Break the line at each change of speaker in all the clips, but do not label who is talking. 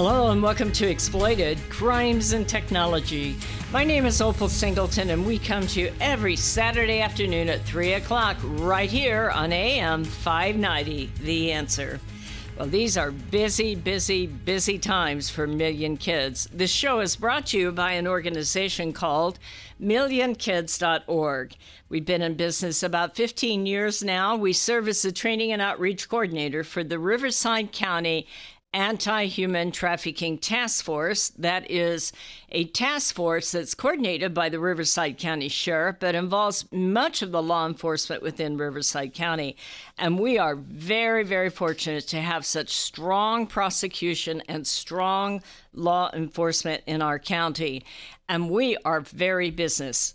Hello and welcome to Exploited Crimes and Technology. My name is Opal Singleton and we come to you every Saturday afternoon at 3 o'clock right here on AM 590, The Answer. Well, these are busy times for Million Kids. This show is brought to you by an organization called MillionKids.org. We've been in business about 15 years now. We serve as the training and outreach coordinator for the Riverside County Anti-Human Trafficking Task Force. That is a task force that's coordinated by the Riverside County Sheriff, but involves much of the law enforcement within Riverside County. And we are very fortunate to have such strong prosecution and strong law enforcement in our county. And we are very business.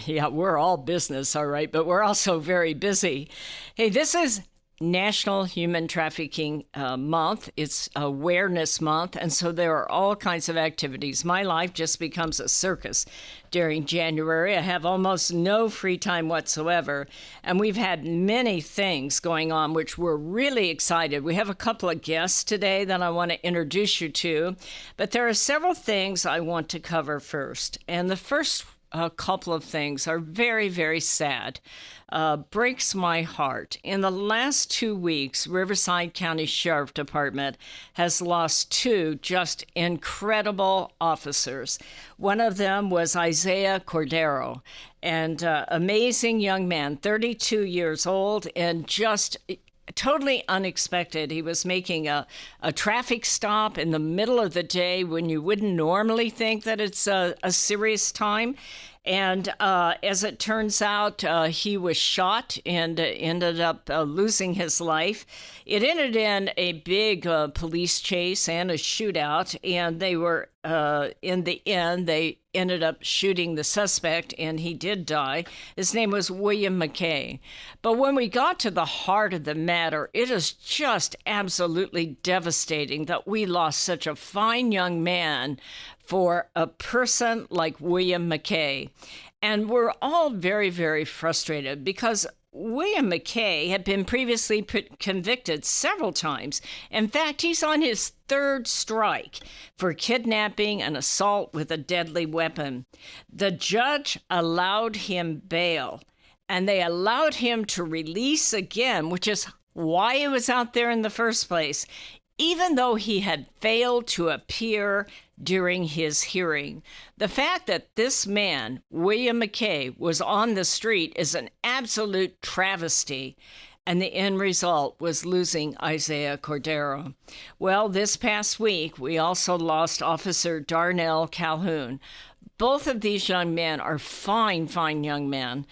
Yeah, we're all business, all right, but we're also very busy. Hey, this is National Human Trafficking Month. It's Awareness Month, and so there are all kinds of activities. My life just becomes a circus during January. I have almost no free time whatsoever, and we've had many things going on, which we're really excited. We have a couple of guests today that I want to introduce you to, but there are several things I want to cover first, and the first couple of things are very sad. Breaks my heart. In the last 2 weeks, Riverside County Sheriff Department has lost two just incredible officers. One of them was Isaiah Cordero, and amazing young man, 32 years old, and just totally unexpected. He was making a traffic stop in the middle of the day when you wouldn't normally think that it's a serious time. And as it turns out, he was shot and ended up losing his life. It ended in a big police chase and a shootout, and they were, in the end, they ended up shooting the suspect, and he did die. His name was William McKee. But when we got to the heart of the matter, it is just absolutely devastating that we lost such a fine young man for a person like William McKee. And we're all very frustrated because William McKee had been previously convicted several times. In fact, he's on his third strike for kidnapping and assault with a deadly weapon. The judge allowed him bail, and they allowed him to release again, which is why he was out there in the first place, even though he had failed to appear during his hearing. The fact that this man, William McKee, was on the street is an absolute travesty, and the end result was losing Isaiah Cordero. Well, this past week, we also lost Officer Darnell Calhoun. Both of these young men are fine young men.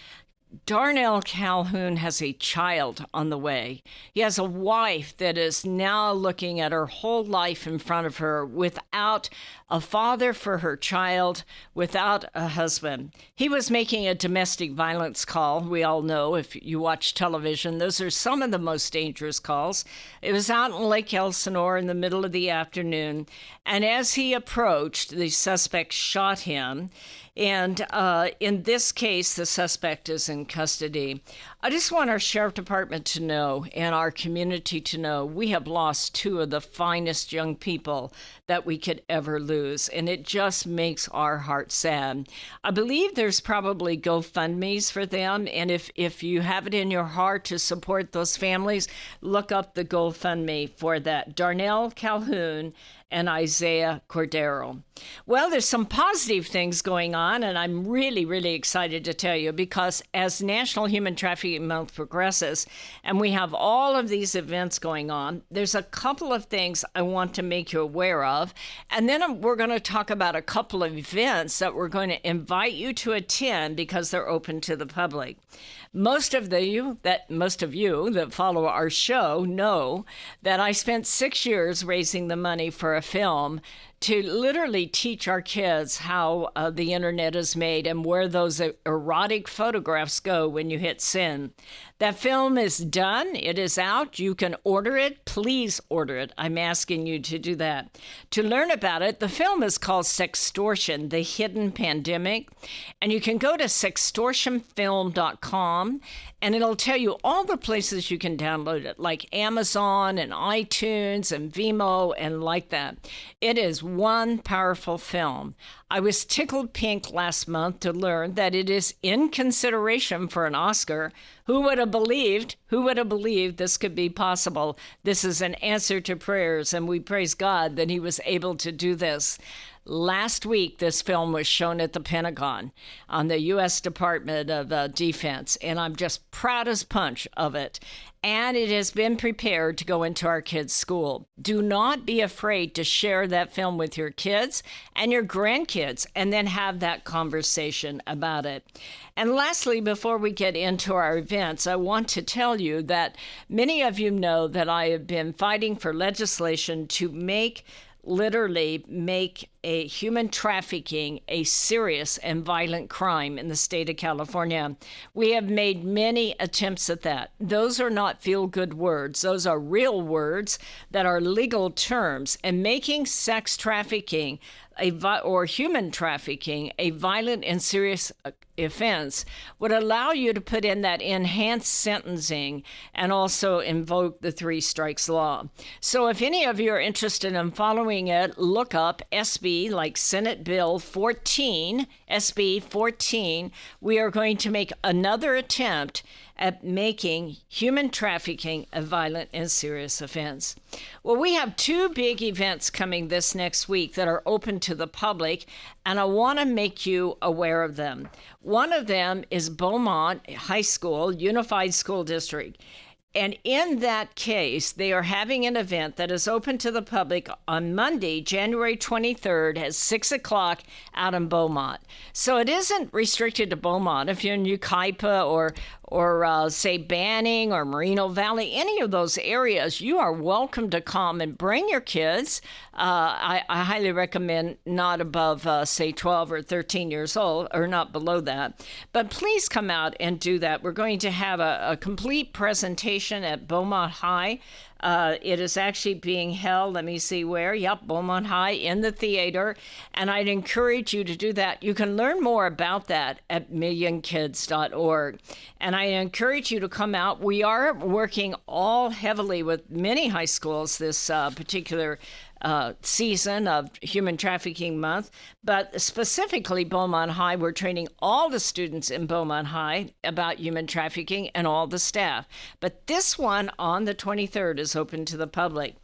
Darnell Calhoun has a child on the way. He has a wife that is now looking at her whole life in front of her without a father for her child, without a husband. He was making a domestic violence call. We all know, if you watch television, those are some of the most dangerous calls. It was out in Lake Elsinore in the middle of the afternoon, and as he approached, the suspect shot him. And in this case, the suspect is in custody. I just want our sheriff department to know and our community to know we have lost two of the finest young people that we could ever lose. And it just makes our heart sad. I believe there's probably GoFundMes for them. And if you have it in your heart to support those families, look up the GoFundMe for that. Darnell Calhoun and Isaiah Cordero. Well, there's some positive things going on, and I'm really excited to tell you, because as National Human Trafficking Month progresses, and we have all of these events going on, there's a couple of things I want to make you aware of, and then we're going to talk about a couple of events that we're going to invite you to attend because they're open to the public. Most of you that follow our show know that I spent 6 years raising the money for a film to literally teach our kids how the internet is made and where those erotic photographs go when you hit send. That film is done. It is out. You can order it. Please order it. I'm asking you to do that. To learn about it, the film is called Sextortion, The Hidden Pandemic. And you can go to sextortionfilm.com, and it'll tell you all the places you can download it, like Amazon and iTunes and Vimeo and like that. It is one powerful film. I was tickled pink last month to learn that it is in consideration for an Oscar. Who would have believed this could be possible? This is an answer to prayers, and we praise God that he was able to do this. Last week, this film was shown at the Pentagon on the U.S. Department of Defense, and I'm just proud as punch of it. And it has been prepared to go into our kids' school. Do not be afraid to share that film with your kids and your grandkids, and then have that conversation about it. And lastly, before we get into our events, I want to tell you that many of you know that I have been fighting for legislation to literally make a human trafficking a serious and violent crime in the state of California. We have made many attempts at that. Those are not feel-good words. Those are real words that are legal terms. And making sex trafficking or human trafficking a violent and serious offense would allow you to put in that enhanced sentencing and also invoke the 3 strikes law. So if any of you are interested in following it, look up SB, like Senate Bill 14, SB 14. We are going to make another attempt at making human trafficking a violent and serious offense. Well, we have 2 big events coming this next week that are open to the public, and I want to make you aware of them. One of them is Beaumont High School Unified School District. And in that case, they are having an event that is open to the public on Monday, January 23rd at 6 o'clock out in Beaumont. So it isn't restricted to Beaumont. If you're in Yucaipa or say Banning or Moreno Valley, any of those areas, you are welcome to come and bring your kids. I highly recommend not above, say, 12 or 13 years old, or not below that. But please come out and do that. We're going to have a complete presentation at Beaumont High. It is actually being held, let me see where, Beaumont High in the theater, and I'd encourage you to do that. You can learn more about that at millionkids.org, and I encourage you to come out. We are working all heavily with many high schools this particular season of Human Trafficking Month, but specifically Beaumont High. We're training all the students in Beaumont High about human trafficking and all the staff. But this one on the 23rd is open to the public.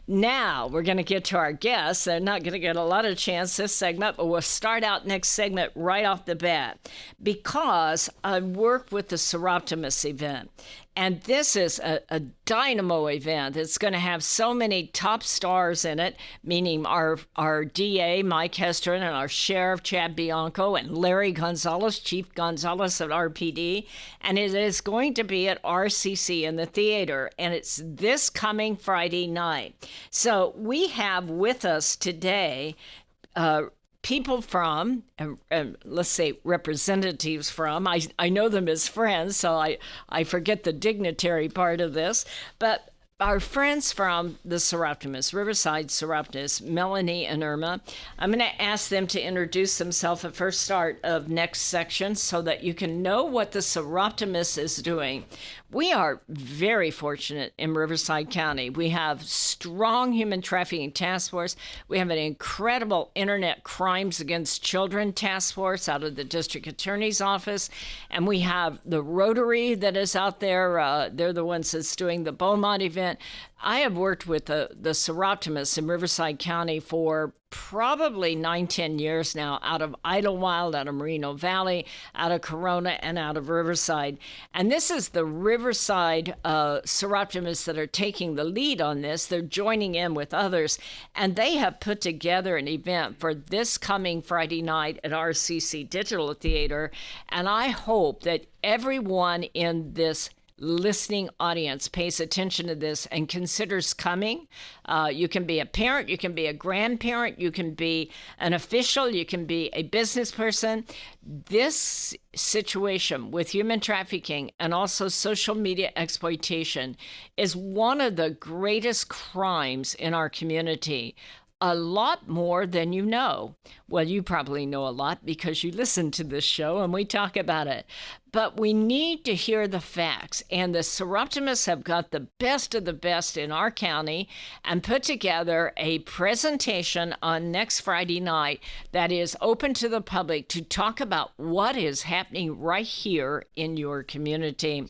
Now we're going to get to our guests. They're not going to get a lot of chance this segment, but we'll start out next segment right off the bat because I work with the Soroptomist event. And this is a dynamo event. It's going to have so many top stars in it, meaning our DA, Mike Hestrin, and our Sheriff, Chad Bianco, and Larry Gonzales, Chief Gonzales of RPD. And it is going to be at RCC in the theater. And it's this coming Friday night. So we have with us today people from, let's say representatives from, I know them as friends, so I forget the dignitary part of this, but our friends from the Soroptomists, Riverside Soroptomists, Melanie and Irma. I'm going to ask them to introduce themselves at first start of next section so that you can know what the Soroptomist is doing. We are very fortunate in Riverside County. We have strong human trafficking task force. We have an incredible internet crimes against children task force out of the district attorney's office. And we have the Rotary that is out there. They're the ones that's doing the Beaumont event. I have worked with the Soroptomists in Riverside County for probably 9-10 years now, out of Idlewild, out of Moreno Valley, out of Corona, and out of Riverside. And this is the Riverside Soroptomists that are taking the lead on this. They're joining in with others, and they have put together an event for this coming Friday night at RCC Digital Theater. And I hope that everyone in this listening audience pays attention to this and considers coming. You can be a parent, you can be a grandparent, you can be an official, you can be a business person. This situation with human trafficking and also social media exploitation is one of the greatest crimes in our community. A lot more than you know. Well, you probably know a lot because you listen to this show and we talk about it. But we need to hear the facts. And the Soroptomists have got the best of the best in our county and put together a presentation on next Friday night that is open to the public to talk about what is happening right here in your community.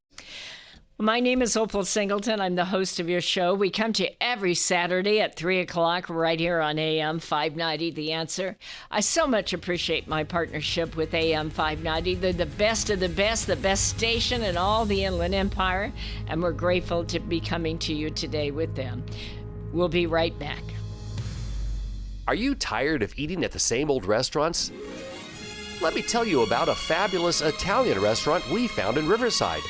My name is Opal Singleton. I'm the host of your show. We come to you every Saturday at 3 o'clock right here on AM 590, The Answer. I so much appreciate my partnership with AM 590. They're the best of the best station in all the Inland Empire, and we're grateful to be coming to you today with them. We'll be right back.
Are you tired of eating at the same old restaurants? Let me tell you about a fabulous Italian restaurant we found in Riverside.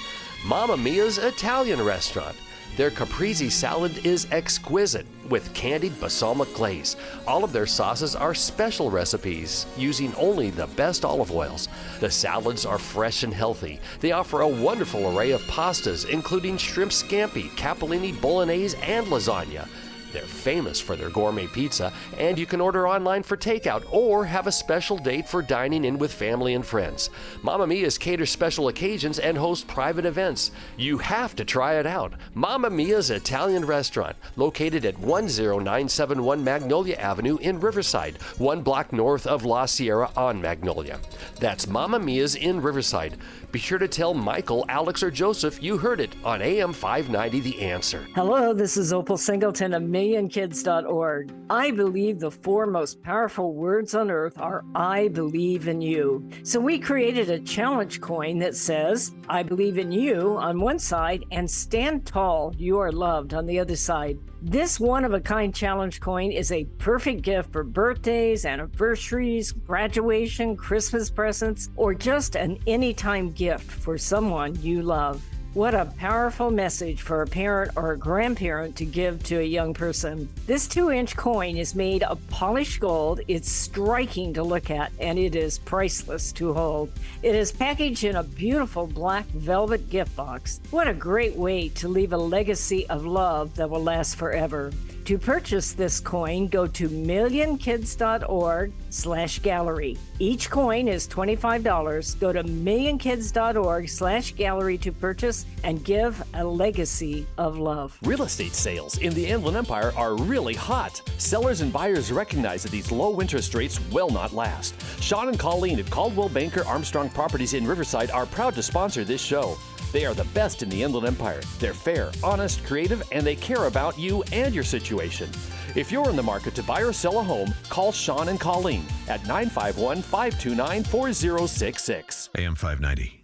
Mamma Mia's Italian Restaurant. Their caprese salad is exquisite with candied balsamic glaze. All of their sauces are special recipes using only the best olive oils. The salads are fresh and healthy. They offer a wonderful array of pastas, including shrimp scampi, capellini, bolognese, and lasagna. They're famous for their gourmet pizza, and you can order online for takeout or have a special date for dining in with family and friends. Mamma Mia's caters special occasions and hosts private events. You have to try it out. Mamma Mia's Italian Restaurant, located at 10971 Magnolia Avenue in Riverside, 1 block north of La Sierra on Magnolia. That's Mamma Mia's in Riverside. Be sure to tell Michael, Alex, or Joseph you heard it on AM 590 The Answer.
Hello, this is Opal Singleton of MillionKids.org. I believe the 4 most powerful words on earth are I believe in you. So we created a challenge coin that says, I believe in you on one side and stand tall, you are loved on the other side. This one-of-a-kind challenge coin is a perfect gift for birthdays, anniversaries, graduation, Christmas presents, or just an anytime gift for someone you love. What a powerful message for a parent or a grandparent to give to a young person. This 2-inch coin is made of polished gold. It's striking to look at, and it is priceless to hold. It is packaged in a beautiful black velvet gift box. What a great way to leave a legacy of love that will last forever. To purchase this coin, go to millionkids.org/gallery. Each coin is $25. Go to millionkids.org/gallery to purchase and give a legacy of love.
Real estate sales in the Inland Empire are really hot. Sellers and buyers recognize that these low interest rates will not last. Sean and Colleen at Caldwell Banker Armstrong Properties in Riverside are proud to sponsor this show. They are the best in the Inland Empire. They're fair, honest, creative, and they care about you and your situation. If you're in the market to buy or sell a home, call Sean and Colleen at 951-529-4066.
AM 590,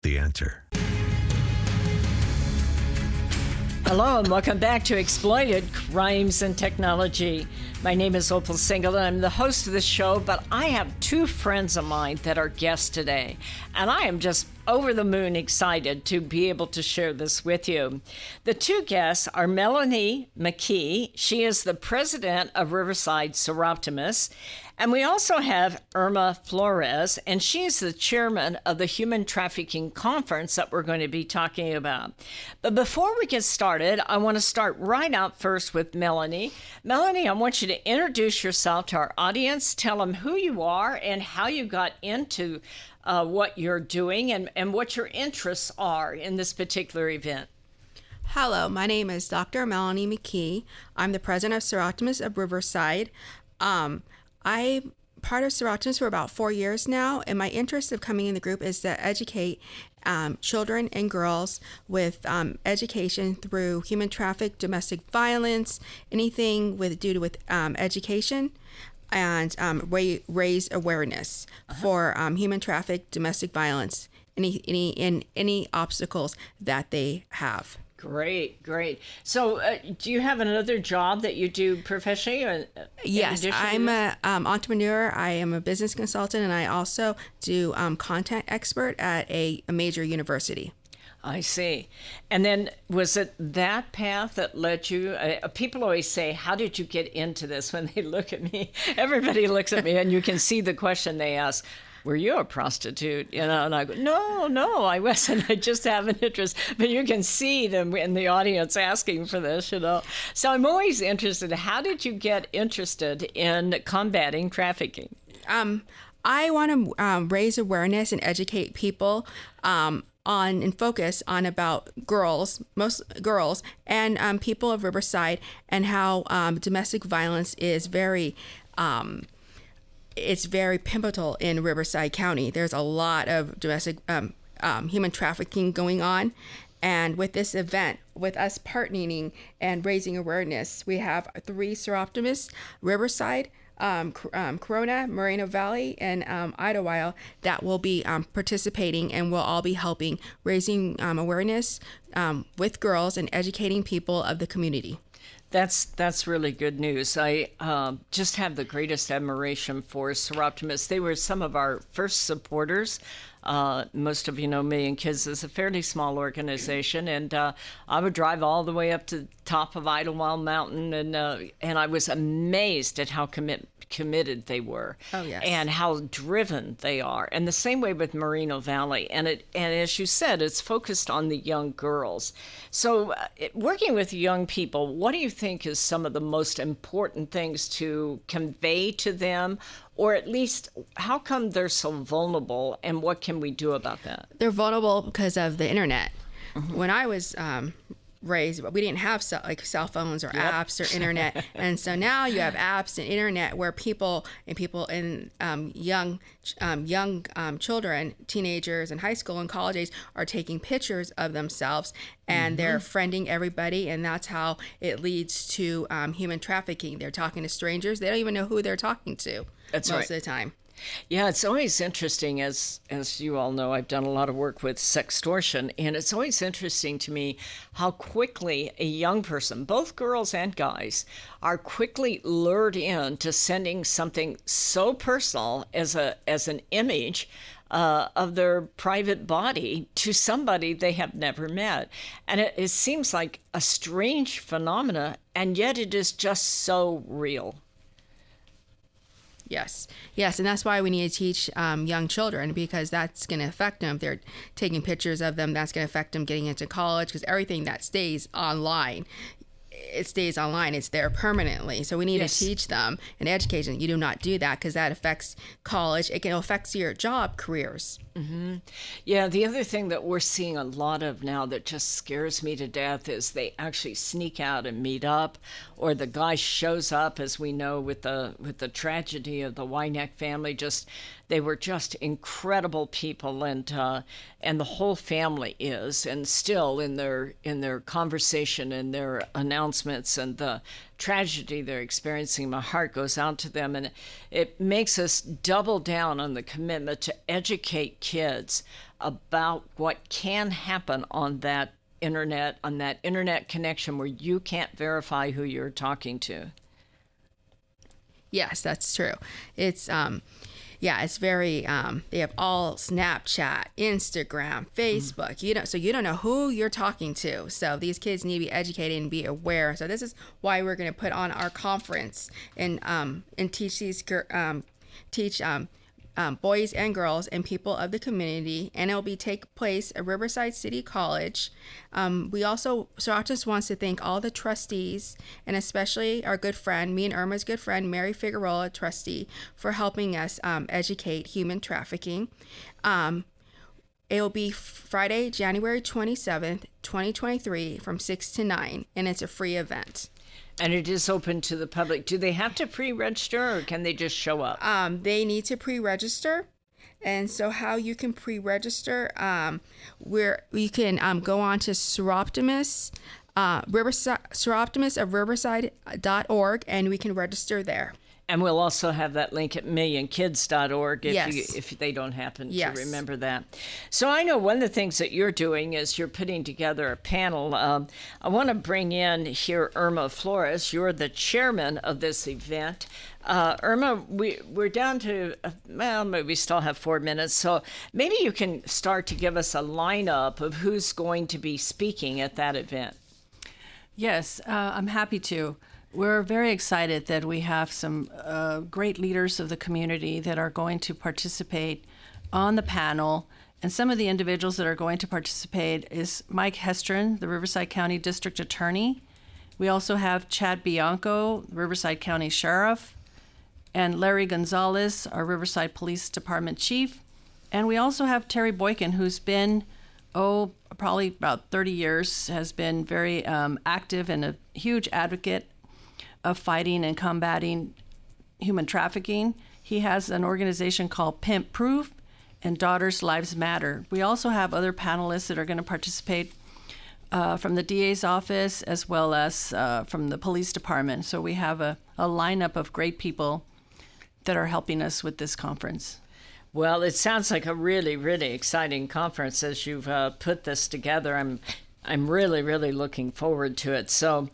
The Answer.
Hello and welcome back to Exploited Crimes and Technology. My name is Opal Singleton. I'm the host of this show, but I have 2 friends of mine that are guests today, and I am just over the moon excited to be able to share this with you. The 2 guests are Melanie McKee. She is the president of Riverside Soroptomists. And we also have Irma Flores, and she's the chairman of the Human Trafficking Conference that we're going to be talking about. But before we get started, I want to start right out first with Melanie. Melanie, I want you to introduce yourself to our audience, tell them who you are and how you got into what you're doing and what your interests are in this particular event.
Hello, my name is Dr. Melanie McKee. I'm the president of Soroptomists of Riverside. I'm part of Soroptomists for about 4 years now, and my interest of coming in the group is to educate children and girls with education through human traffic, domestic violence, anything with education, and raise awareness for human traffic, domestic violence, any obstacles that they have.
Great. So do you have another job that you do professionally?
Yes, I'm an entrepreneur. I am a business consultant, and I also do content expert at a major university.
I see. And then was it that path that led you? People always say, how did you get into this? When they look at me, everybody looks at me and you can see the question they ask. Were you a prostitute? And I go, no, I wasn't. I just have an interest. But you can see them in the audience asking for this, So I'm always interested. How did you get interested in combating trafficking?
I want to raise awareness and educate people and focus on about girls, most girls, and people of Riverside, and how domestic violence is very it's very pivotal in Riverside County. There's a lot of domestic human trafficking going on. And with this event, with us partnering and raising awareness, we have 3 Soroptomists, Riverside, Corona, Moreno Valley, and Idlewild that will be participating, and we'll all be helping raising awareness with girls and educating people of the community.
That's really good news. I just have the greatest admiration for Soroptomists. They were some of our first supporters. Most of you know Million Kids is a fairly small organization, and I would drive all the way up to the top of Idlewild Mountain, and I was amazed at how committed they were.
Oh, yes.
And how driven they are. And the same way with Moreno Valley. And as you said, it's focused on the young girls. So working with young people, what do you think is some of the most important things to convey to them? Or at least, how come they're so vulnerable, and what can we do about that?
They're vulnerable because of the internet. Mm-hmm. When I was raised, we didn't have cell phones or apps or internet, and so now you have apps and internet where people and young children, teenagers, and high school and college age are taking pictures of themselves, and they're friending everybody, and that's how it leads to human trafficking. They're talking to strangers; they don't even know who they're talking to.
That's
most
right.
of the time.
Yeah, it's always interesting, as you all know, I've done a lot of work with sextortion, and it's always interesting to me how quickly a young person, both girls and guys, are quickly lured into sending something so personal as an image of their private body to somebody they have never met. And it seems like a strange phenomena, and yet it is just so real.
Yes, and that's why we need to teach young children, because that's going to affect them. If they're taking pictures of them, that's going to affect them getting into college, because everything that stays online, it's there permanently. So we need to teach them and educate them. You do not do that, because that affects college. It can affect your job careers.
Mm-hmm. Yeah, the other thing that we're seeing a lot of now that just scares me to death is they actually sneak out and meet up, or the guy shows up, as we know with the tragedy of the Wyneck family. They were just incredible people, and the whole family is, and still in their conversation and their announcements and the tragedy they're experiencing, my heart goes out to them, and it makes us double down on the commitment to educate kids about what can happen on that internet connection where you can't verify who you're talking to.
Yes, that's true. It's it's very they have all Snapchat, Instagram, Facebook. So you don't know who you're talking to. So these kids need to be educated and be aware. So this is why we're going to put on our conference and teach these boys and girls and people of the community, and it will take place at Riverside City College. Soroptomist wants to thank all the trustees, and especially our good friend, me and Irma's good friend, Mary Figueroa, trustee, for helping us educate human trafficking. It will be Friday, January 27th, 2023, from 6 to 9, and it's a free event.
And it is open to the public. Do they have to pre-register, or can they just show up?
They need to pre-register. And so how you can pre-register, you can go on to Soroptomist, Soroptomist of Riverside.org, and we can register there.
And we'll also have that link at millionkids.org
Yes.
if they don't happen
Yes.
to remember that. So I know one of the things that you're doing is you're putting together a panel. I want to bring in here Irma Flores. You're the chairman of this event. Irma, we're down to, maybe we still have 4 minutes, so maybe you can start to give us a lineup of who's going to be speaking at that event.
Yes, I'm happy to. We're very excited that we have some great leaders of the community that are going to participate on the panel. And some of the individuals that are going to participate is Mike Hestrin, the Riverside County District Attorney. We also have Chad Bianco, Riverside County Sheriff, and Larry Gonzales, our Riverside Police Department Chief. And we also have Terry Boykin, who's been, probably about 30 years, has been very active and a huge advocate of fighting and combating human trafficking. He has an organization called Pimp Proof and Daughters Lives Matter. We also have other panelists that are going to participate from the DA's office as well as from the police department. So we have a lineup of great people that are helping us with this conference.
Well, it sounds like a really, really exciting conference as you've put this together. I'm really, really looking forward to it. So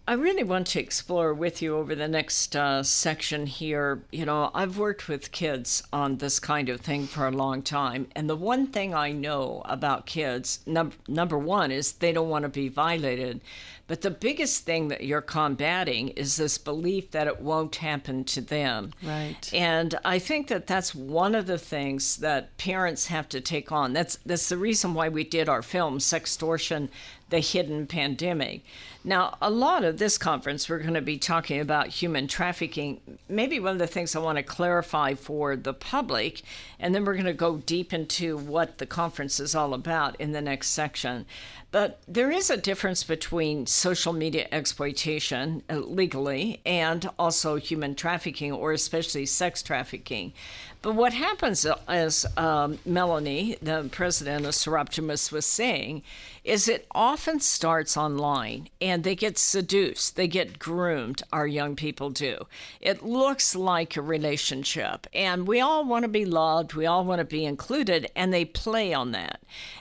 I really want to explore with you over the next section here. You know, I've worked with kids on this kind of thing for a long time. And the one thing I know about kids, number one, is they don't want to be violated. But the biggest thing that you're combating is this belief that it won't happen to them.
Right.
And I think that that's one of the things that parents have to take on. That's the reason why we did our film, Sextortion, The Hidden Pandemic. Now, a lot of this conference, we're going to be talking about human trafficking. Maybe one of the things I want to clarify for the public, and then we're going to go deep into what the conference is all about in the next section. But there is a difference between social media exploitation legally and also human trafficking, or especially sex trafficking. But what happens, as Melanie, the president of Soroptomist, was saying, is it often starts online and they get seduced, they get groomed, our young people do. It looks like a relationship and we all want to be loved, we all want to be included, and they play on that.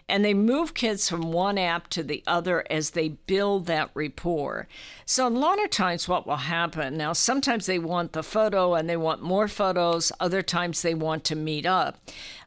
And they move kids from one app to the other as they build that rapport. So a lot of times what will happen, now sometimes they want the photo and they want more photos, other times they want to meet up.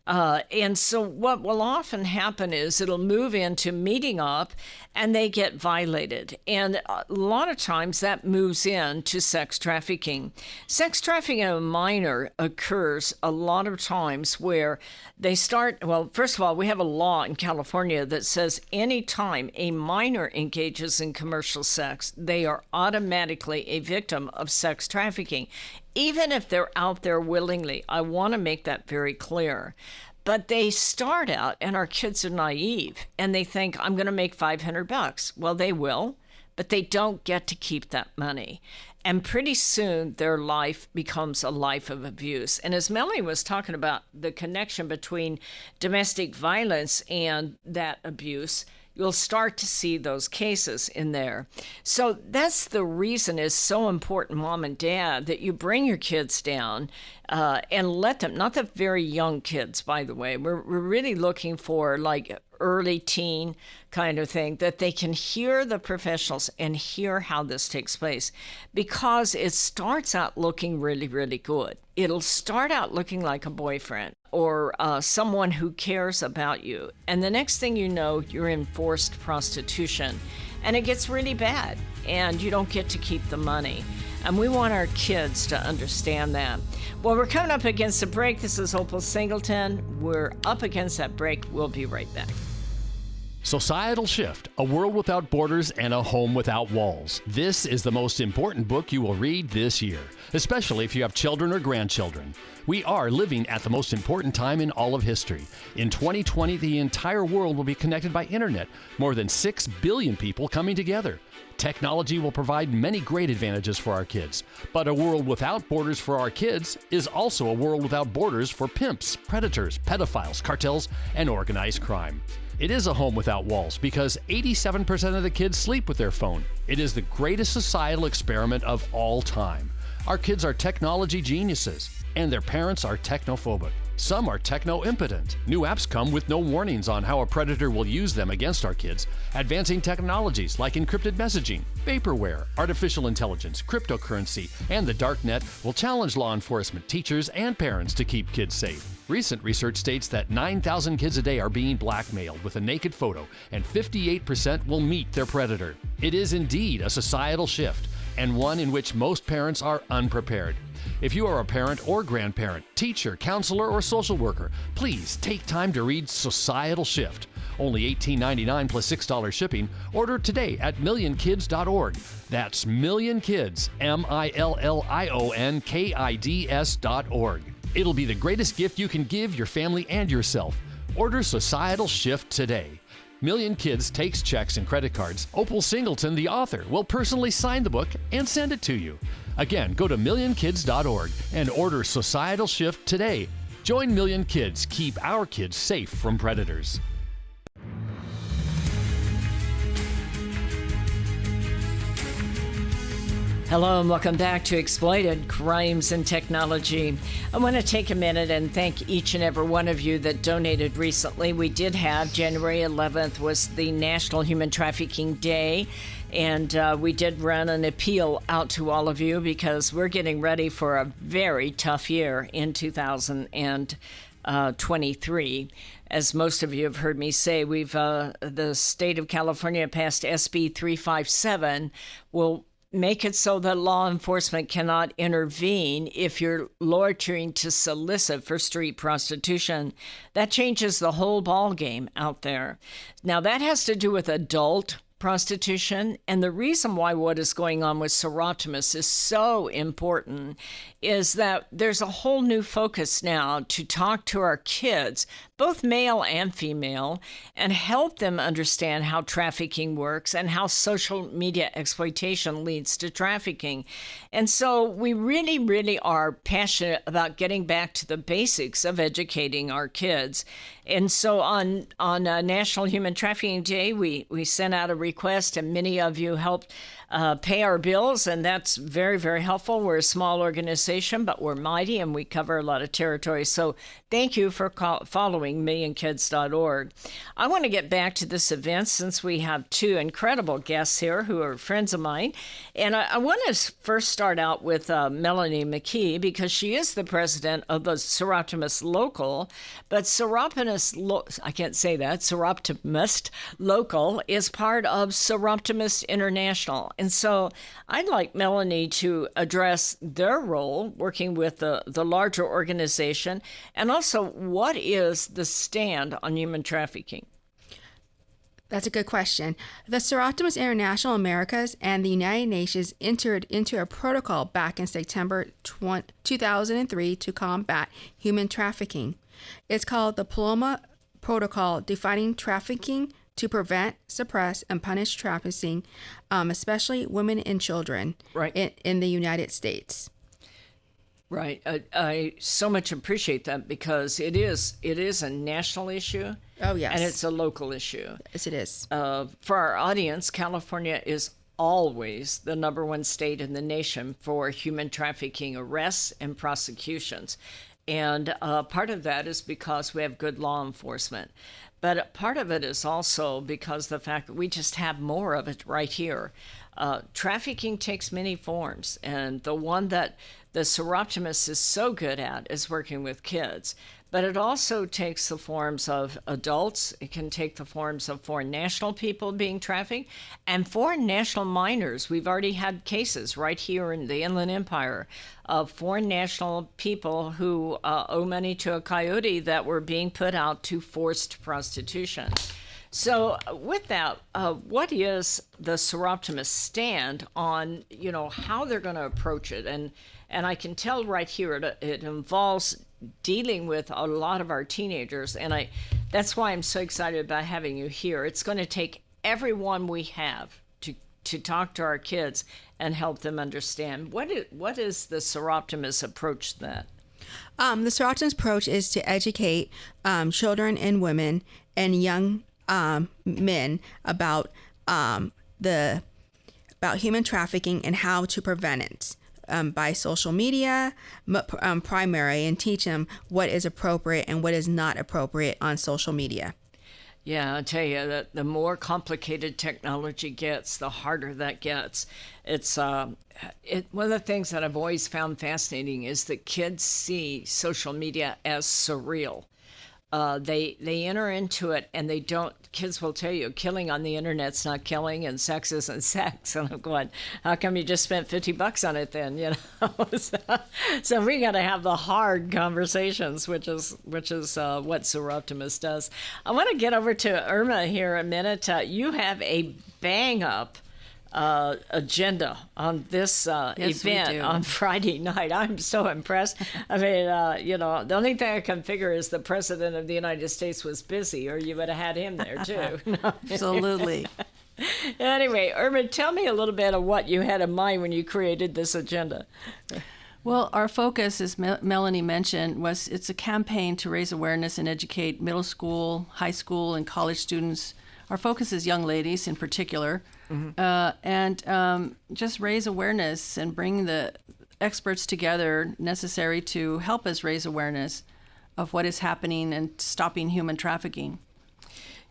And so what will often happen is it'll move into meeting up and they get violated. And a lot of times that moves into sex trafficking. Sex trafficking of a minor occurs a lot of times where they start, well, first of all, we have a law in California that says anytime a minor engages in commercial sex, they are automatically a victim of sex trafficking. Even if they're out there willingly, I want to make that very clear. But they start out, and our kids are naive, and they think, I'm going to make $500. Well, they will, but they don't get to keep that money. And pretty soon, their life becomes a life of abuse. And as Melanie was talking about the connection between domestic violence and that abuse, you'll start to see those cases in there. So that's the reason it's so important, mom and dad, that you bring your kids down and let them, not the very young kids, by the way. We're really looking for like early teen kind of thing, that they can hear the professionals and hear how this takes place, because it starts out looking really, really good. It'll start out looking like a boyfriend or someone who cares about you. And the next thing you know, you're in forced prostitution and it gets really bad and you don't get to keep the money. And we want our kids to understand that. Well, we're coming up against a break. This is Opal Singleton. We're up against that break. We'll be right back.
Societal Shift, A World Without Borders and a Home Without Walls. This is the most important book you will read this year, especially if you have children or grandchildren. We are living at the most important time in all of history. In 2020, the entire world will be connected by internet, more than 6 billion people coming together. Technology will provide many great advantages for our kids, but a world without borders for our kids is also a world without borders for pimps, predators, pedophiles, cartels, and organized crime. It is a home without walls because 87% of the kids sleep with their phone. It is the greatest societal experiment of all time. Our kids are technology geniuses, and their parents are technophobic. Some are techno-impotent. New apps come with no warnings on how a predator will use them against our kids. Advancing technologies like encrypted messaging, vaporware, artificial intelligence, cryptocurrency, and the dark net will challenge law enforcement, teachers, and parents to keep kids safe. Recent research states that 9,000 kids a day are being blackmailed with a naked photo, and 58% will meet their predator. It is indeed a societal shift, and one in which most parents are unprepared. If you are a parent or grandparent, teacher, counselor, or social worker, please take time to read Societal Shift. Only $18.99 plus $6 shipping. Order today at millionkids.org. That's millionkids, millionkids.org. It'll be the greatest gift you can give your family and yourself. Order Societal Shift today. Million Kids takes checks and credit cards. Opal Singleton, the author, will personally sign the book and send it to you. Again, go to millionkids.org and order Societal Shift today. Join Million Kids. Keep our kids safe from predators.
Hello and welcome back to Exploited Crimes and Technology. I want to take a minute and thank each and every one of you that donated recently. We did have January 11th was the National Human Trafficking Day, and we did run an appeal out to all of you because we're getting ready for a very tough year in 2023. As most of you have heard me say, the state of California passed SB 357 will make it so that law enforcement cannot intervene if you're loitering to solicit for street prostitution. That changes the whole ball game out there. Now, that has to do with adult prostitution, and the reason why what is going on with Soroptomists is so important is that there's a whole new focus now to talk to our kids, both male and female, and help them understand how trafficking works and how social media exploitation leads to trafficking. And so we really, really are passionate about getting back to the basics of educating our kids. And so on National Human Trafficking Day, we sent out a request, and many of you helped pay our bills, and that's very, very helpful. We're a small organization, but we're mighty, and we cover a lot of territory. So thank you for following millionkids.org. I want to get back to this event since we have two incredible guests here who are friends of mine. And I want to first start out with Melanie McKee, because she is the president of the Soroptomist Local. But Soroptomist Local is part of Soroptomist International. And so I'd like Melanie to address their role working with the larger organization, and also what is the stand on human trafficking?
That's a good question. The Soroptomist International Americas and the United Nations entered into a protocol back in September 2003 to combat human trafficking. It's called the Paloma Protocol, defining trafficking to prevent, suppress, and punish trafficking, especially women and children, right, in the United States.
Right. I so much appreciate that, because it is a national issue.
Oh, yes.
And it's a local issue.
Yes, it is.
For our audience, California is always the number one state in the nation for human trafficking arrests and prosecutions. And part of that is because we have good law enforcement. But part of it is also because the fact that we just have more of it right here. Trafficking takes many forms, and the one that the Soroptomist is so good at is working with kids. But it also takes the forms of adults. It can take the forms of foreign national people being trafficked and foreign national minors. We've already had cases right here in the Inland Empire of foreign national people who owe money to a coyote that were being put out to forced prostitution. So with that, what is the Soroptomist stand on, how they're going to approach it? And I can tell right here it involves dealing with a lot of our teenagers, and that's why I'm so excited about having you here. It's going to take everyone we have to talk to our kids and help them understand. What is the Soroptomist approach to that?
The Soroptomist approach is to educate children and women and young men about human trafficking and how to prevent it. by social media primary, and teach them what is appropriate and what is not appropriate on social media.
Yeah, I'll tell you that the more complicated technology gets, the harder that gets. It's one of the things that I've always found fascinating is that kids see social media as surreal. They enter into it and they don't. Kids will tell you killing on the internet's not killing and sex isn't sex. And I'm going, how come you just spent $50 on it then? You know, so we got to have the hard conversations, which is what Soroptomist does. I want to get over to Irma here a minute. You have a bang up agenda on this event on Friday night. I'm so impressed. I mean, the only thing I can figure is the President of the United States was busy, or you would have had him there too. No.
Absolutely.
Anyway, Irma, tell me a little bit of what you had in mind when you created this agenda.
Well, our focus, as Melanie mentioned, it's a campaign to raise awareness and educate middle school, high school, and college students. Our focus is young ladies in particular. And just raise awareness and bring the experts together necessary to help us raise awareness of what is happening and stopping human trafficking.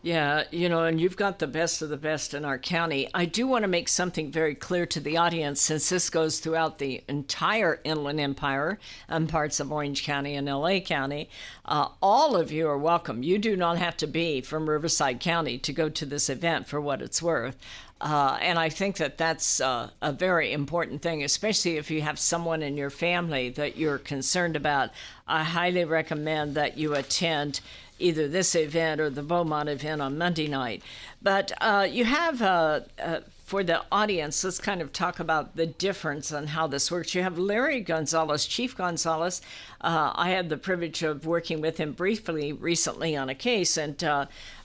Yeah, and you've got the best of the best in our county. I do want to make something very clear to the audience, since this goes throughout the entire Inland Empire and parts of Orange County and LA County. All of you are welcome. You do not have to be from Riverside County to go to this event, for what it's worth. And I think that that's a very important thing, especially if you have someone in your family that you're concerned about. I highly recommend that you attend either this event or the Beaumont event on Monday night. But you have, for the audience, let's kind of talk about the difference on how this works. You have Larry Gonzales, Chief Gonzales. I had the privilege of working with him briefly recently on a case, and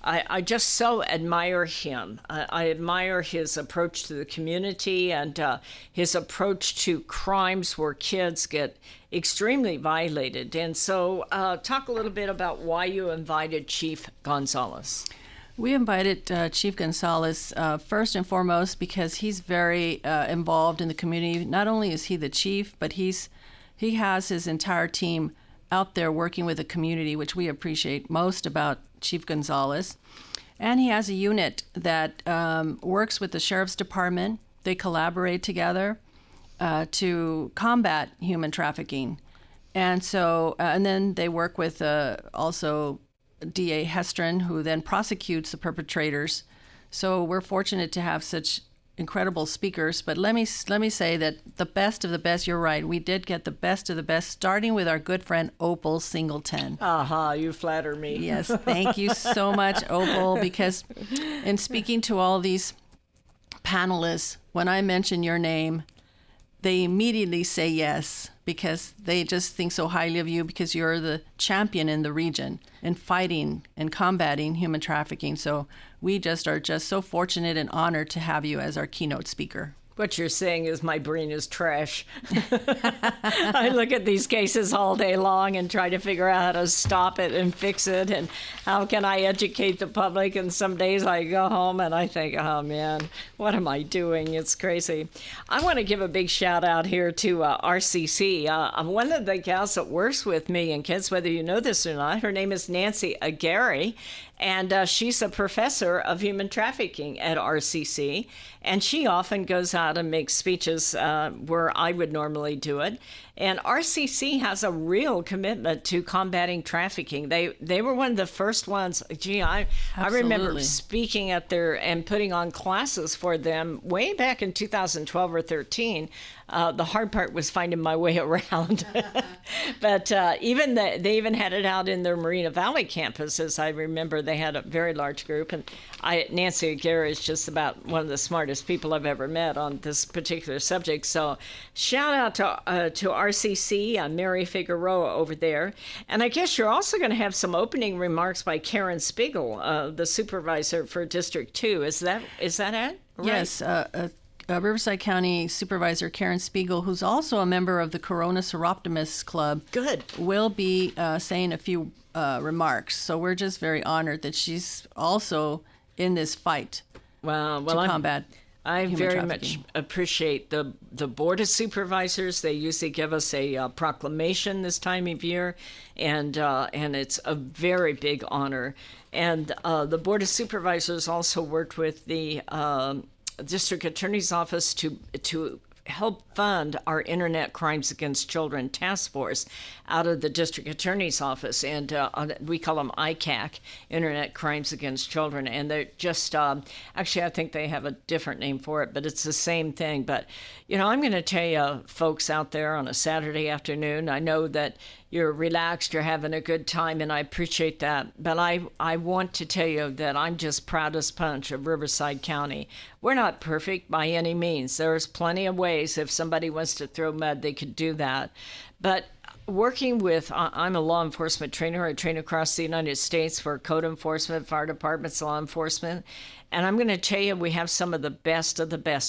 I just so admire him. I admire his approach to the community and his approach to crimes where kids get extremely violated. And so talk a little bit about why you invited Chief Gonzales.
We invited Chief Gonzales first and foremost because he's very involved in the community. Not only is he the chief, but he has his entire team out there working with the community, which we appreciate most about Chief Gonzales. And he has a unit that works with the Sheriff's Department. They collaborate together to combat human trafficking. And so, and then they work with also DA Hestrin, who then prosecutes the perpetrators. So we're fortunate to have such incredible speakers. But let me say that the best of the best, you're right, we did get the best of the best, starting with our good friend Opal Singleton.
You flatter me.
Yes, thank you so much, Opal, because in speaking to all these panelists, when I mention your name, they immediately say yes, because they just think so highly of you, because you're the champion in the region in fighting and combating human trafficking. So we just are just so fortunate and honored to have you as our keynote speaker.
What you're saying is my brain is trash. I look at these cases all day long and try to figure out how to stop it and fix it, and how can I educate the public. And some days I go home and I think, oh man, what am I doing? It's crazy. I want to give a big shout out here to RCC. One of the gals that works with me and kids, whether you know this or not, her name is Nancy Aguirre. And she's a professor of human trafficking at RCC. And she often goes out and makes speeches where I would normally do it. And RCC has a real commitment to combating trafficking. They were one of the first ones. I remember speaking at their and putting on classes for them way back in 2012 or 13. The hard part was finding my way around. But they even had it out in their Marina Valley campuses. I remember they had a very large group. And Nancy Aguirre is just about one of the smartest people I've ever met on this particular subject. So shout out to RCC, Mary Figueroa over there. And I guess you're also going to have some opening remarks by Karen Spiegel, the supervisor for District 2. Is that it? Right?
Yes. Riverside County Supervisor Karen Spiegel, who's also a member of the Corona Soroptomists Club, will be saying a few remarks. So we're just very honored that she's also in this fight to combat.
I
human
very
trafficking.
much appreciate the Board of Supervisors. They usually give us a proclamation this time of year, and it's a very big honor. And the Board of Supervisors also worked with the District Attorney's Office to help fund our Internet Crimes Against Children Task Force out of the District Attorney's Office, and we call them ICAC, Internet Crimes Against Children, and they're just, actually I think they have a different name for it, but it's the same thing. But, I'm going to tell you, folks out there on a Saturday afternoon, I know that you're relaxed, you're having a good time, and I appreciate that. But I want to tell you that I'm just proud as punch of Riverside County. We're not perfect by any means. There's plenty of ways. If somebody wants to throw mud, they could do that. But working with, I'm a law enforcement trainer. I train across the United States for code enforcement, fire departments, law enforcement. And I'm going to tell you, we have some of the best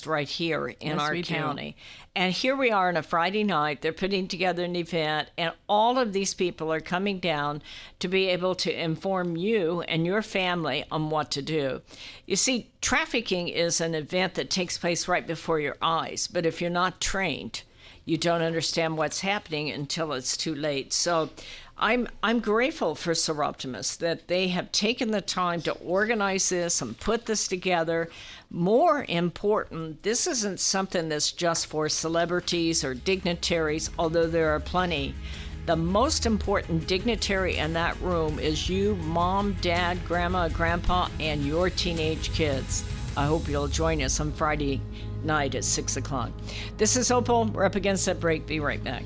right here in our county. And here we are on a Friday night. They're putting together an event, and all of these people are coming down to be able to inform you and your family on what to do. You see, trafficking is an event that takes place right before your eyes. But if you're not trained, you don't understand what's happening until it's too late. So I'm grateful for Soroptomists that they have taken the time to organize this and put this together. More important, this isn't something that's just for celebrities or dignitaries, although there are plenty. The most important dignitary in that room is you, mom, dad, grandma, grandpa, and your teenage kids. I hope you'll join us on Friday night at 6 o'clock. This is Opal. We're up against that break. Be right back.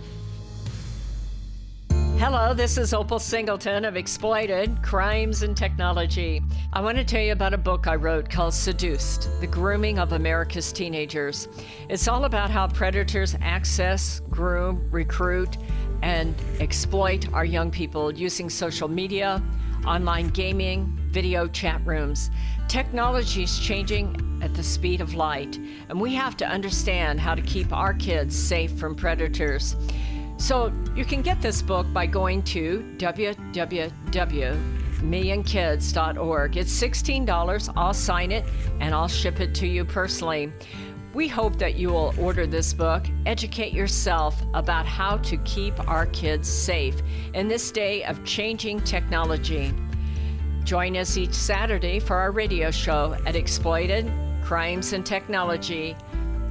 Hello, this is Opal Singleton of Exploited Crimes and Technology. I want to tell you about a book I wrote called Seduced, The Grooming of America's Teenagers. It's all about how predators access, groom, recruit, and exploit our young people using social media, online gaming, video chat rooms. Technology is changing at the speed of light, and we have to understand how to keep our kids safe from predators. So you can get this book by going to www.millionkids.org. It's $16. I'll sign it and I'll ship it to you personally. We hope that you will order this book, educate yourself about how to keep our kids safe in this day of changing technology. Join us each Saturday for our radio show at Exploited Crimes and Technology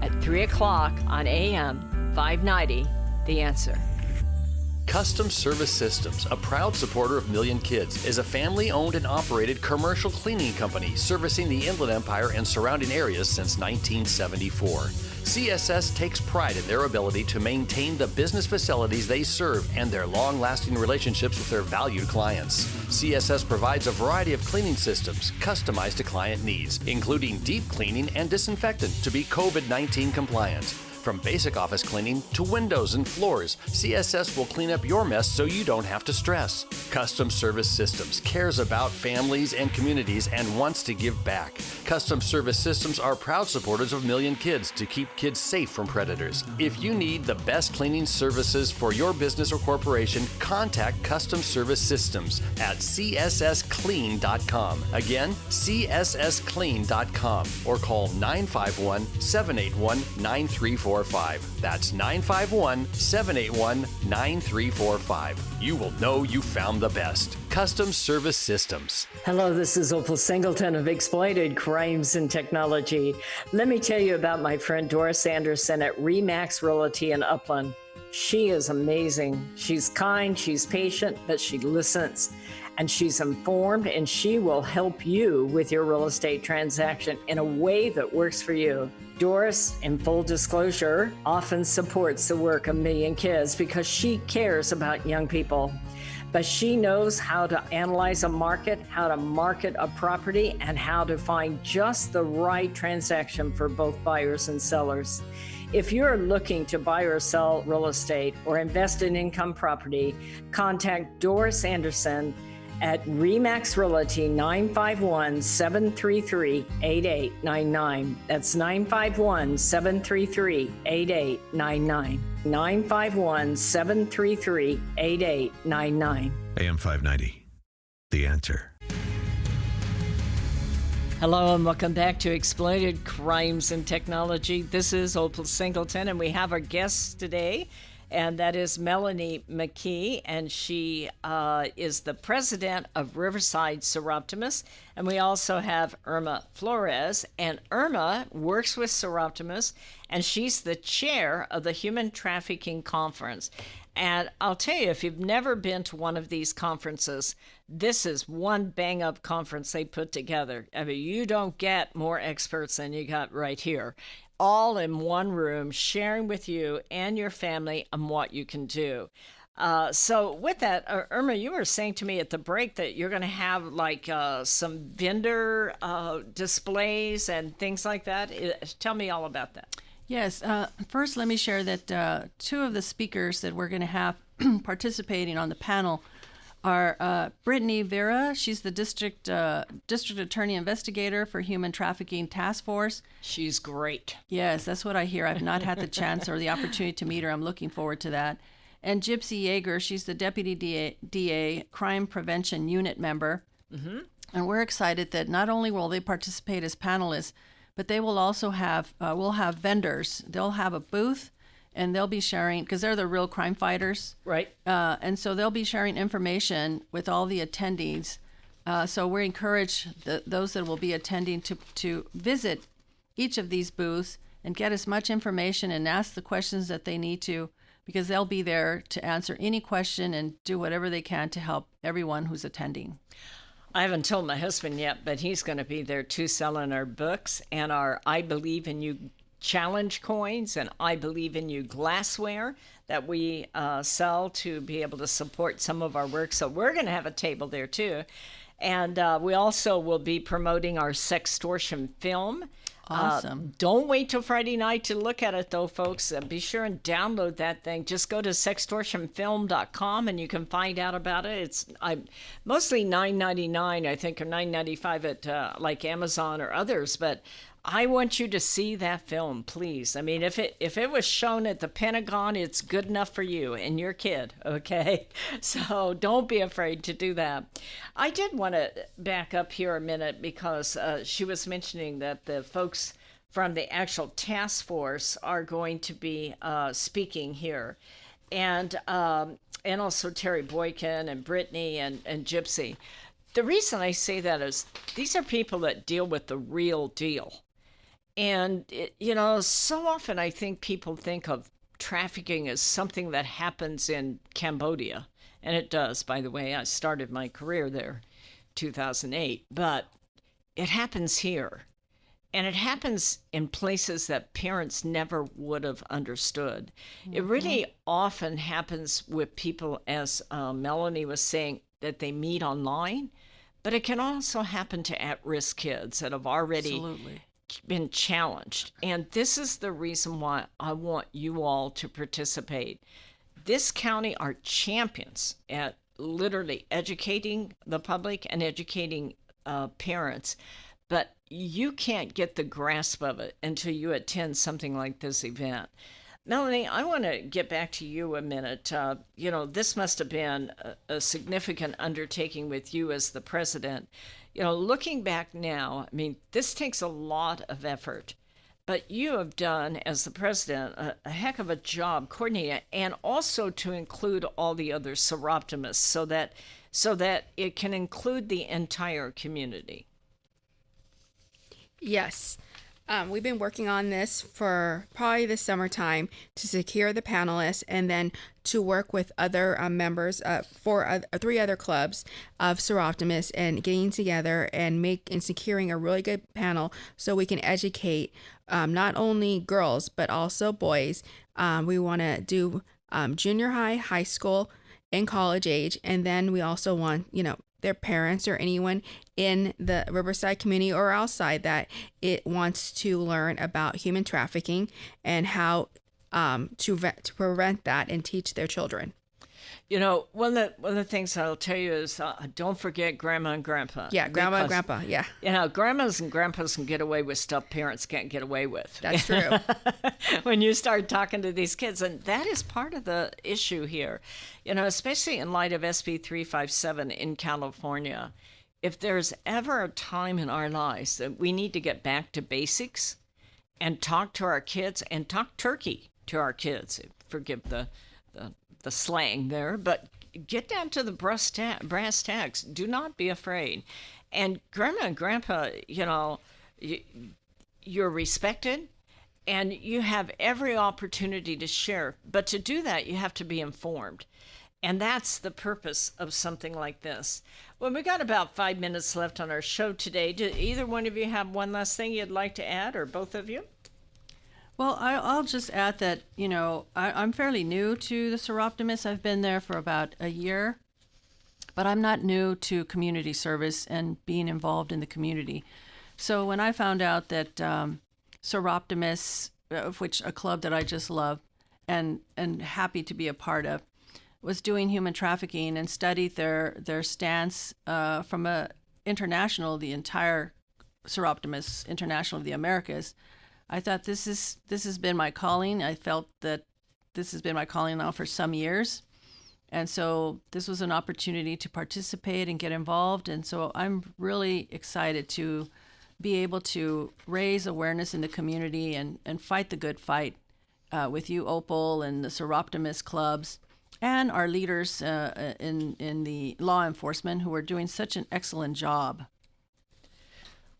at 3 o'clock on AM 590. The Answer.
Custom Service Systems, a proud supporter of Million Kids, is a family-owned and operated commercial cleaning company servicing the Inland Empire and surrounding areas since 1974. CSS takes pride in their ability to maintain the business facilities they serve and their long-lasting relationships with their valued clients. CSS provides a variety of cleaning systems customized to client needs, including deep cleaning and disinfectant to be COVID-19 compliant. From basic office cleaning to windows and floors, CSS will clean up your mess so you don't have to stress. Custom Service Systems cares about families and communities and wants to give back. Custom Service Systems are proud supporters of Million Kids to keep kids safe from predators. If you need the best cleaning services for your business or corporation, contact Custom Service Systems at cssclean.com. Again, cssclean.com, or call 951-781-9345. That's 951-781-9345. You will know you found the best. Custom Service Systems.
Hello, this is Opal Singleton of Exploited Crimes and Technology. Let me tell you about my friend Doris Anderson at Remax Realty in Upland. She is amazing. She's kind, she's patient, but she listens. And she's informed, and she will help you with your real estate transaction in a way that works for you. Doris, in full disclosure, often supports the work of Million Kids because she cares about young people. But she knows how to analyze a market, how to market a property, and how to find just the right transaction for both buyers and sellers. If you're looking to buy or sell real estate or invest in income property, contact Doris Anderson at Remax Realty 951-733-8899. That's 951-733-8899. 951-733-8899.
AM 590. The Answer.
Hello and welcome back to Exploited Crimes and Technology. This is Opal Singleton, and we have our guest today, and that is Melanie McKee, and she is the president of Riverside Soroptomists. And we also have Irma Flores, and Irma works with Soroptomists, and she's the chair of the Human Trafficking Conference. And I'll tell you, if you've never been to one of these conferences, this is one bang-up conference they put together. I mean, you don't get more experts than you got right here, all in one room, sharing with you and your family on what you can do. So with that, Irma, you were saying to me at the break that you're going to have like some vendor displays and things like that. Tell me all about that.
Yes. First, let me share that two of the speakers that we're going to have participating on the panel are Brittany Vera. She's the district attorney investigator for Human Trafficking Task Force.
She's great.
Yes, that's what I hear. I've not had the chance or the opportunity to meet her. I'm looking forward to that. And Gypsy Yeager, she's the deputy DA Crime Prevention Unit member. Mm-hmm. And we're excited that not only will they participate as panelists, but they will also have we'll have vendors. They'll have a booth, and they'll be sharing, because they're the real crime fighters.
Right.
And so they'll be sharing information with all the attendees. So we encourage those that will be attending to visit each of these booths and get as much information and ask the questions that they need to, because they'll be there to answer any question and do whatever they can to help everyone who's attending.
I haven't told my husband yet, but he's going to be there too, selling our books and our I Believe in You challenge coins and I Believe in You glassware that we sell to be able to support some of our work. So we're going to have a table there too. And we also will be promoting our sextortion film.
Awesome.
Don't wait till Friday night to look at it, though, folks. Be sure and download that thing. Just go to sextortionfilm.com and you can find out about it. It's mostly $9.99, I think, or $9.95 at like Amazon or others. But I want you to see that film, please. I mean, if it was shown at the Pentagon, it's good enough for you and your kid, okay? So don't be afraid to do that. I did want to back up here a minute because she was mentioning that the folks from the actual task force are going to be speaking here. And also Terry Boykin and Brittany and Gypsy. The reason I say that is these are people that deal with the real deal. And, so often I think people think of trafficking as something that happens in Cambodia. And it does, by the way. I started my career there 2008. But it happens here. And it happens in places that parents never would have understood. Mm-hmm. It really often happens with people, as Melanie was saying, that they meet online. But it can also happen to at-risk kids that have already... Absolutely. Been challenged. And this is the reason why I want you all to participate. This county are champions at literally educating the public and educating parents, but you can't get the grasp of it until you attend something like this event. Melanie, I want to get back to you a minute. This must have been a significant undertaking with you as the president. Looking back now, I mean, this takes a lot of effort, but you have done, as the president, a heck of a job coordinating and also to include all the other Soroptomists so that it can include the entire community.
Yes. We've been working on this for probably the summertime to secure the panelists and then to work with other members, 3 other clubs of Soroptomists and getting together and securing a really good panel so we can educate not only girls but also boys. We want to do junior high, high school, and college age, and then we also want, their parents or anyone in the Riverside community or outside that it wants to learn about human trafficking and how to prevent that and teach their children.
One of the things I'll tell you is don't forget grandma and grandpa.
Yeah, grandma and grandpa, yeah.
Grandmas and grandpas can get away with stuff parents can't get away with.
That's true.
When you start talking to these kids, and that is part of the issue here, especially in light of SB 357 in California. if there's ever a time in our lives that we need to get back to basics and talk to our kids and talk turkey to our kids, forgive the slang there, but get down to the brass tacks. Do not be afraid. And Grandma and Grandpa, you're respected and you have every opportunity to share. But to do that, you have to be informed. And that's the purpose of something like this. Well, we got about 5 minutes left on our show today. Do either one of you have one last thing you'd like to add, or both of you?
Well, I'll just add that, I'm fairly new to the Soroptomists. I've been there for about a year, but I'm not new to community service and being involved in the community. So when I found out that Soroptomists, of which a club that I just love and happy to be a part of, was doing human trafficking and studied their stance from the entire Soroptomists International of the Americas, I thought this has been my calling. I felt that this has been my calling now for some years. And so this was an opportunity to participate and get involved. And so I'm really excited to be able to raise awareness in the community and fight the good fight with you, Opal, and the Soroptomist clubs and our leaders in the law enforcement who are doing such an excellent job.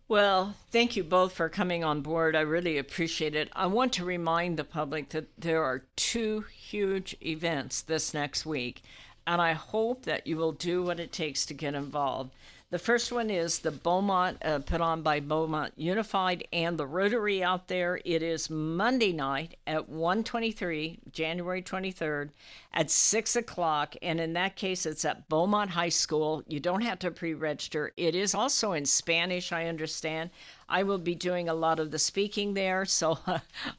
Well, thank you both for coming on board. I really appreciate it. I want to remind the public that there are 2 huge events this next week, and I hope that you will do what it takes to get involved. The first one is the Beaumont, put on by Beaumont Unified and the Rotary out there. It is Monday night at 1:23, January 23rd at 6 o'clock. And in that case, it's at Beaumont High School. You don't have to pre-register. It is also in Spanish, I understand. I will be doing a lot of the speaking there, so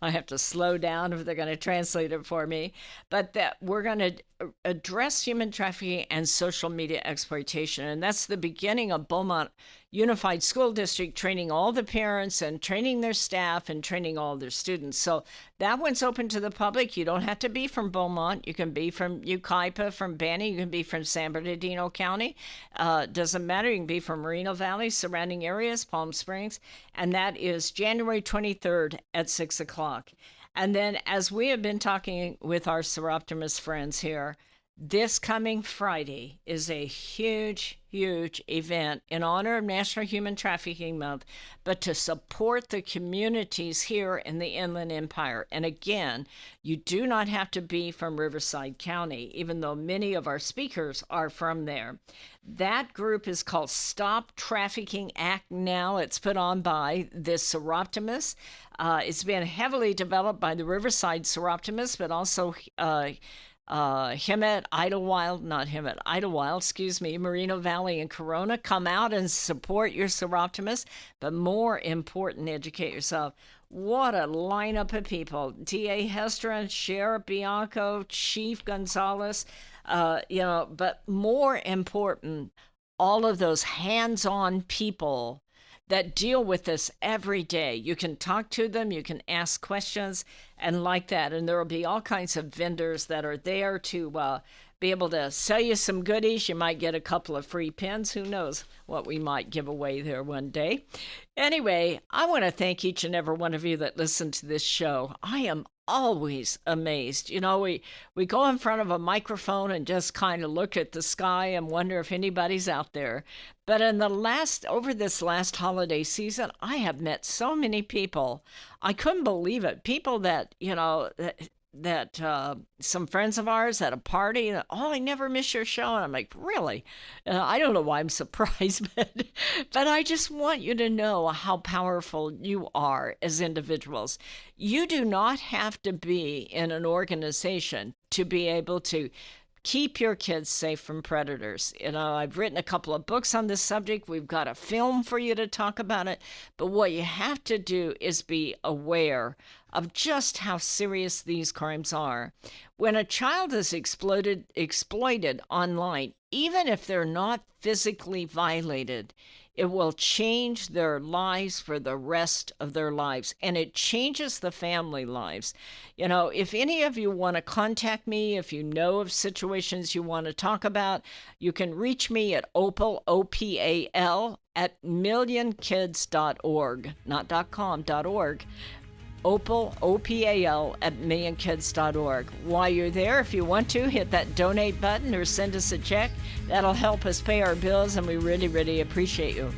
I have to slow down if they're going to translate it for me. But that we're going to address human trafficking and social media exploitation. And that's the beginning of Beaumont Unified School District training all the parents and training their staff and training all their students. So that one's open to the public. You don't have to be from Beaumont. You can be from Yucaipa, from Banning. You can be from San Bernardino County. Doesn't matter. You can be from Moreno Valley, surrounding areas, Palm Springs. And that is January 23rd at 6 o'clock. And then as we have been talking with our Soroptomist friends here, this coming Friday is a huge, huge event in honor of National Human Trafficking Month, but to support the communities here in the Inland Empire. And again, you do not have to be from Riverside County, even though many of our speakers are from there. That group is called Stop Trafficking Act Now. It's put on by the Soroptomists. It's been heavily developed by the Riverside Soroptomists, but also Idlewild, Moreno Valley and Corona. Come out and support your Soroptomists, but more important, educate yourself. What a lineup of people. D.A. Hestrin, Sheriff Bianco, Chief Gonzales, but more important, all of those hands-on people that deal with this every day. You can talk to them, you can ask questions, and like that. And there will be all kinds of vendors that are there to be able to sell you some goodies. You might get a couple of free pens. Who knows what we might give away there one day. Anyway, I want to thank each and every one of you that listen to this show. I am always amazed. We go in front of a microphone and just kind of look at the sky and wonder if anybody's out there. But over this last holiday season, I have met so many people. I couldn't believe it. People that, some friends of ours at a party, I never miss your show. And I'm like, really? I don't know why I'm surprised, but I just want you to know how powerful you are as individuals. You do not have to be in an organization to be able to keep your kids safe from predators. I've written a couple of books on this subject. We've got a film for you to talk about it. But what you have to do is be aware of just how serious these crimes are. When a child is exploited online, even if they're not physically violated, it will change their lives for the rest of their lives, and it changes the family lives. You know, if any of you want to contact me, if you know of situations you want to talk about, you can reach me at opal, O-P-A-L, at millionkids.org, not .com, .org. Opal, O-P-A-L, at millionkids.org. While you're there, if you want to, hit that donate button or send us a check. That'll help us pay our bills, and we really, really appreciate you.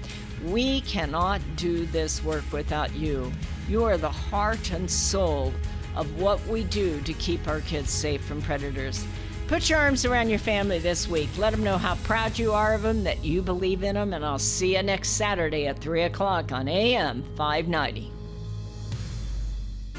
We cannot do this work without you. You are the heart and soul of what we do to keep our kids safe from predators. Put your arms around your family this week. Let them know how proud you are of them, that you believe in them, and I'll see you next Saturday at 3 o'clock on AM 590.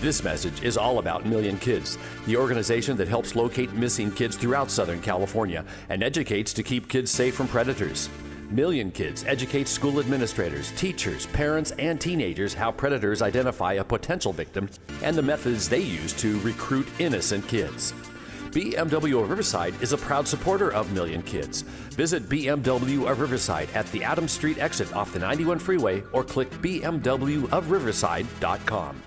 This message is all about Million Kids, the organization that helps locate missing kids throughout Southern California and educates to keep kids safe from predators. Million Kids educates school administrators, teachers, parents, and teenagers how predators identify a potential victim and the methods they use to recruit innocent kids. BMW of Riverside is a proud supporter of Million Kids. Visit BMW of Riverside at the Adams Street exit off the 91 freeway or click bmwofriverside.com.